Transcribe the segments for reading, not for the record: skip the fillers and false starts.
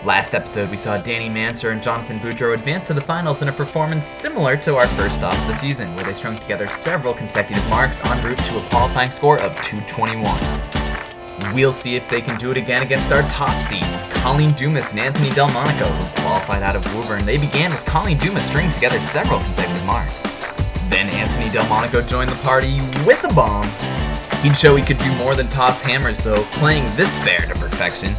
Last episode, we saw Dani, Mansur, and Jonathan Boudreau advance to the finals in a performance similar to our first stop of the season, where they strung together several consecutive marks en route to a qualifying score of 221. We'll see if they can do it again against our top seeds, Colleen Dumas and Anthony Delmonico, who qualified out of Woburn. They began with Colleen Dumas stringing together several consecutive marks. Then Anthony Delmonico joined the party with a bomb. He'd show he could do more than toss hammers, though, playing this spare to perfection.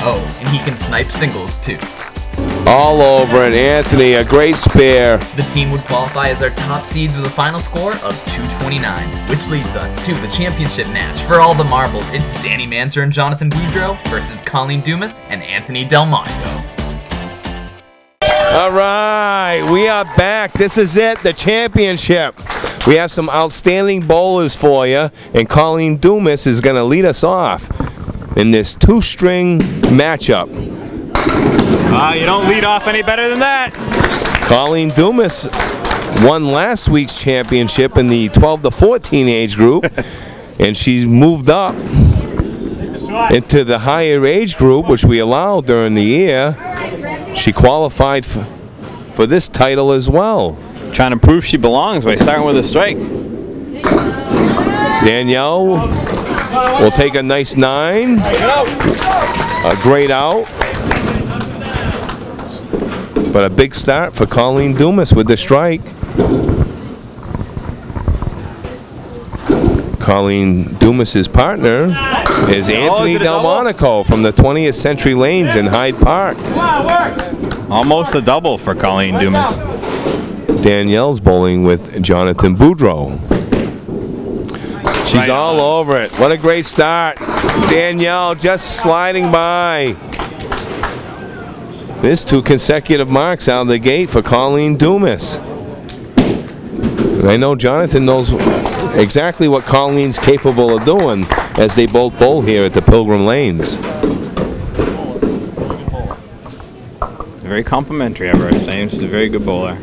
Oh, and he can snipe singles, too. All over it, Anthony, a great spare. The team would qualify as our top seeds with a final score of 229, which leads us to the championship match. For all the marbles, it's Dani, Mansur, and Jonathan Boudreau versus Colleen Dumas and Anthony Delmonico. All right, we are back. This is it, the championship. We have some outstanding bowlers for you, and Colleen Dumas is going to lead us off in this two-string matchup. You don't lead off any better than that. Colleen Dumas won last week's championship in the 12 to 14 age group, and she's moved up into the higher age group, which we allowed during the year. She qualified for this title as well. Trying to prove she belongs by starting with a strike. Danielle will take a nice 9. A great out. But a big start for Colleen Dumas with the strike. Colleen Dumas's partner is Anthony Delmonico from the 20th Century Lanes in Hyde Park. Almost a double for Colleen Dumas. Danielle's bowling with Jonathan Boudreau. She's all over it. What a great start. Danielle just sliding by. There's 2 consecutive marks out of the gate for Colleen Dumas. I know Jonathan knows exactly what Colleen's capable of doing as they both bowl here at the Pilgrim Lanes. Very complimentary, I've heard saying. She's a very good bowler.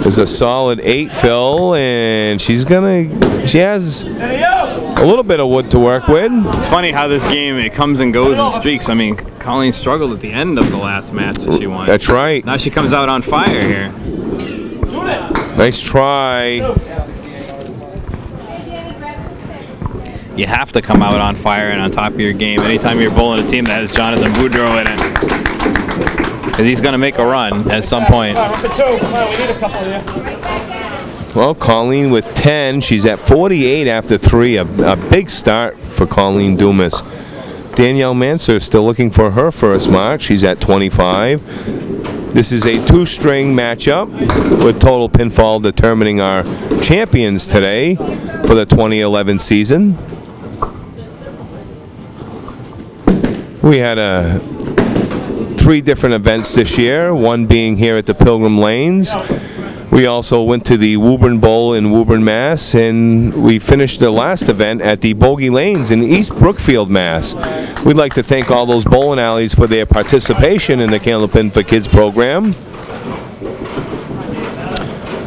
There's a solid 8 fill, and she has a little bit of wood to work with. It's funny how this game, it comes and goes in streaks. I mean, Colleen struggled at the end of the last match that she won. That's right. Now she comes out on fire here. Nice try. You have to come out on fire and on top of your game anytime you're bowling a team that has Jonathan Boudreau in it. Because he's going to make a run at some point. Well, Colleen with 10. She's at 48 after 3. A big start for Colleen Dumas. Danielle Mansur still looking for her first mark. She's at 25. This is a 2-string matchup with total pinfall determining our champions today for the 2011 season. We had 3 different events this year, one being here at the Pilgrim Lanes. We also went to the Woburn Bowl in Woburn, Mass, and we finished the last event at the Bogey Lanes in East Brookfield, Mass. We'd like to thank all those bowling alleys for their participation in the Candlepin for Kids program.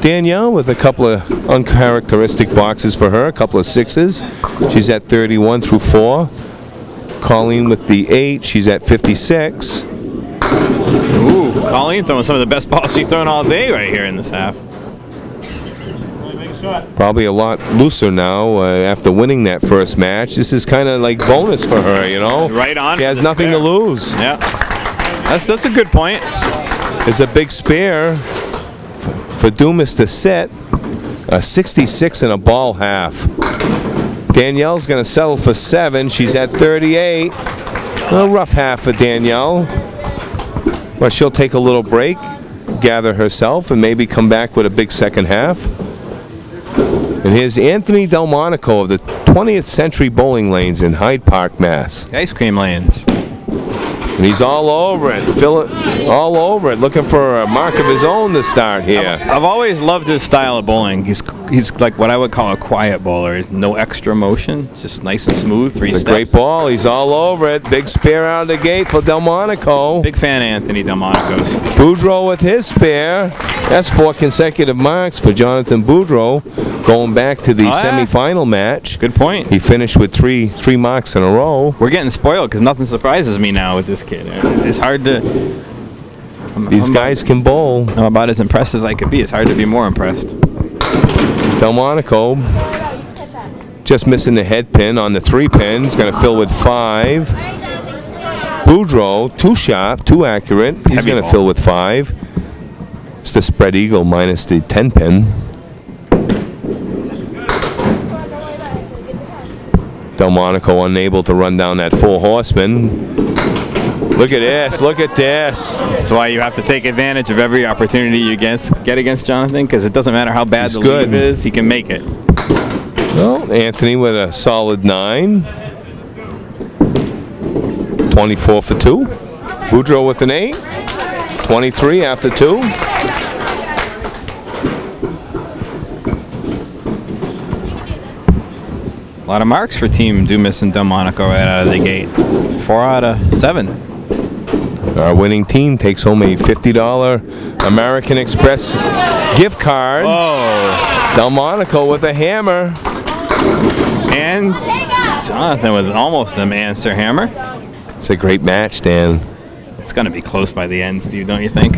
Danielle with a couple of uncharacteristic boxes for her, a couple of 6s. She's at 31 through 4. Colleen with the 8, she's at 56. Ooh, Colleen throwing some of the best balls she's thrown all day right here in this half. Probably a lot looser now after winning that first match. This is kind of like bonus for her, you know. Right on. She has nothing to lose. Yeah, that's a good point. It's a big spare for Dumas to set a 66 and a ball half. Danielle's going to settle for 7. She's at 38. A rough half for Danielle. But she'll take a little break, gather herself, and maybe come back with a big second half. And here's Anthony Delmonico of the 20th Century Bowling Lanes in Hyde Park, Mass. The ice cream lanes. And he's all over it, all over it, looking for a mark of his own to start here. I've always loved his style of bowling. He's like what I would call a quiet bowler. No extra motion, just nice and smooth, 3 steps. It's a great ball. He's all over it. Big spare out of the gate for Delmonico. Big fan of Anthony Delmonico's. Boudreau with his spare. That's 4 consecutive marks for Jonathan Boudreau, going back to the semifinal match. Good point. He finished with three marks in a row. We're getting spoiled because nothing surprises me now with this kid. It's hard to... These guys can bowl. I'm about as impressed as I could be. It's hard to be more impressed. Delmonico just missing the head pin on the 3 pin. He's going to fill with 5. Boudreau, 2 shot, 2 accurate. He's going to fill with 5. It's the spread eagle minus the 10 pin. Delmonico unable to run down that 4 horseman. Look at this, look at this. That's why you have to take advantage of every opportunity you get against Jonathan, because it doesn't matter how bad the lead is, he can make it. Well, Anthony with a solid 9. 24 for 2. Boudreau with an 8. 23 after 2. A lot of marks for Team Dumas and Delmonico right out of the gate. 4 out of 7. Our winning team takes home a $50 American Express gift card. Oh. Delmonico with a hammer. And Jonathan with almost a Mansur hammer. It's a great match, Dan. It's going to be close by the end, Steve, don't you think?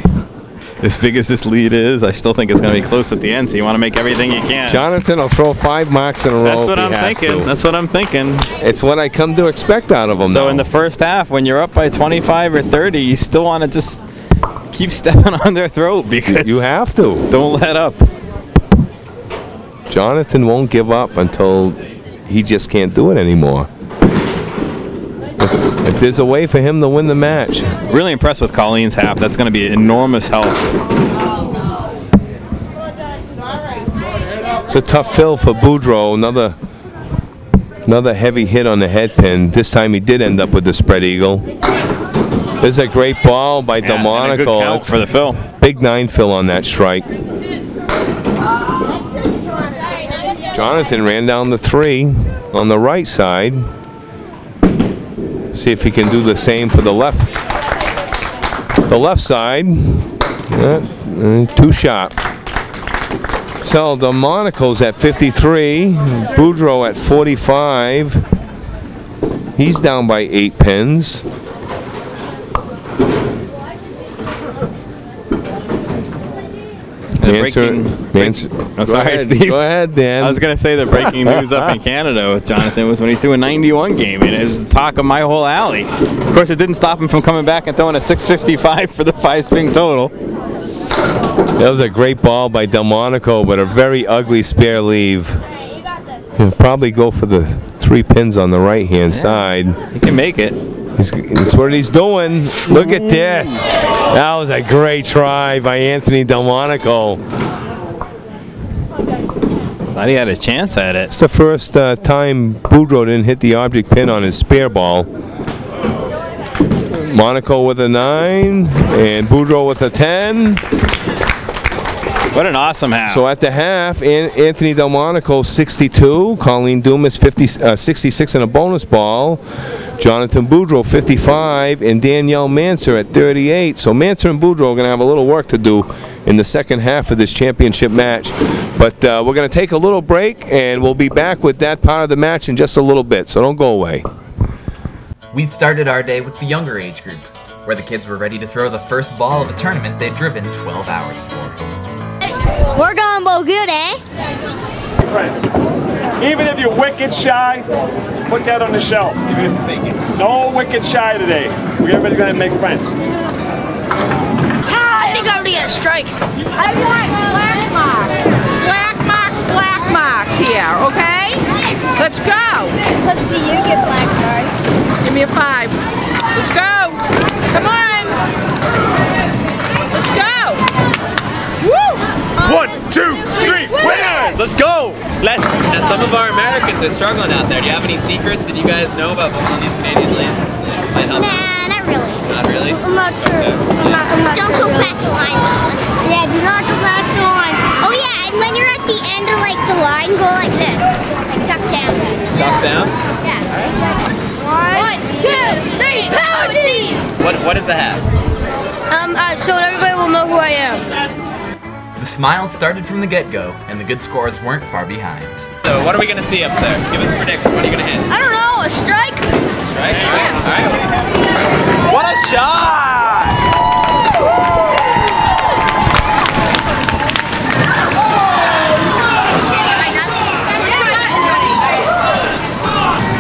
As big as this lead is, I still think it's going to be close at the end, so you want to make everything you can. Jonathan will throw 5 marks in a row. That's what I'm thinking. That's what I'm thinking. It's what I come to expect out of him. So in the first half, when you're up by 25 or 30, you still want to just keep stepping on their throat, because you have to. Don't let up. Jonathan won't give up until he just can't do it anymore. If there's a way for him to win the match. Really impressed with Colleen's half. That's going to be an enormous help. It's a tough fill for Boudreau. Another heavy hit on the head pin. This time he did end up with the spread eagle. There's a great ball by Delmonico. And a good count for the fill. Big 9 fill on that strike. Jonathan ran down the 3 on the right side. See if he can do the same for the left side. 2 shot. So Delmonico's at 53. Boudreau at 45. He's down by 8 pins. Mansur. Oh, sorry, Steve. Go ahead, Dan. I was going to say the breaking news up in Canada with Jonathan was when he threw a 91 game, and it was the talk of my whole alley. Of course, it didn't stop him from coming back and throwing a 655 for the 5-string total. That was a great ball by Delmonico, but a very ugly spare leave. He'll probably go for the 3 pins on the right-hand side. He can make it. That's what he's doing. Look at this. That was a great try by Anthony Delmonico. Thought he had a chance at it. It's the first time Boudreau didn't hit the object pin on his spare ball. Monaco with a 9 and Boudreau with a 10. What an awesome half. So at the half, Anthony Delmonico 62, Colleen Dumas 66 and a bonus ball, Jonathan Boudreau 55, and Danielle Mansur at 38. So Mansur and Boudreau are going to have a little work to do in the second half of this championship match. But we're going to take a little break, and we'll be back with that part of the match in just a little bit, so don't go away. We started our day with the younger age group, where the kids were ready to throw the first ball of a tournament they'd driven 12 hours for. We're going bowl good, eh? Friends. Even if you're wicked shy, put that on the shelf. No wicked shy today. Everybody's going to make friends. I think I'm going to get a strike. I want black marks. Black marks here, okay? Let's go. Let's see you get black marks. Give me a 5. Let's go. Come on. Let's go. Woo! 1, 2, 3, winners! Let's go! Now, some of our Americans are struggling out there. Do you have any secrets that you guys know about these Canadian lanes? Might help. Nah, not really. Not really? I'm not sure. Okay. I'm not Don't go past the line, though. Yeah, do not go past the line. Oh, yeah, and when you're at the end of, like, the line, go like this. Like, tuck down. Tuck down? Yeah. Right. 1, 2, 3, power team! What is the hat? So everybody will know who I am. The smiles started from the get-go, and the good scores weren't far behind. So what are we going to see up there? Give us a prediction. What are you going to hit? I don't know, a strike? Strike? All right. All right. What a shot!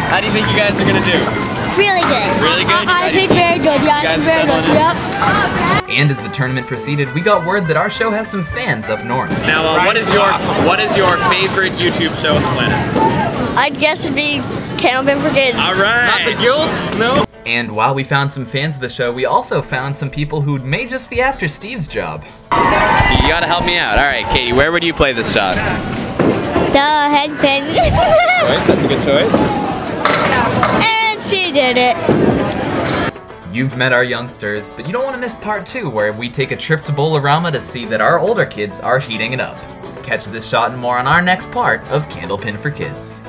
How do you think you guys are gonna do? Really good. Really good? I think very good. Yeah, I think very good. Yep. And as the tournament proceeded, we got word that our show has some fans up north. Now, what is your favorite YouTube show on the planet? I'd guess it'd be Candlepin for Kids. All right. Not the Guild? No. And while we found some fans of the show, we also found some people who may just be after Steve's job. You gotta help me out. All right, Katie, where would you play this shot? The head pin. That's a good choice. And she did it. You've met our youngsters, but you don't want to miss part 2, where we take a trip to Bolorama to see that our older kids are heating it up. Catch this shot and more on our next part of Candlepin for Kids.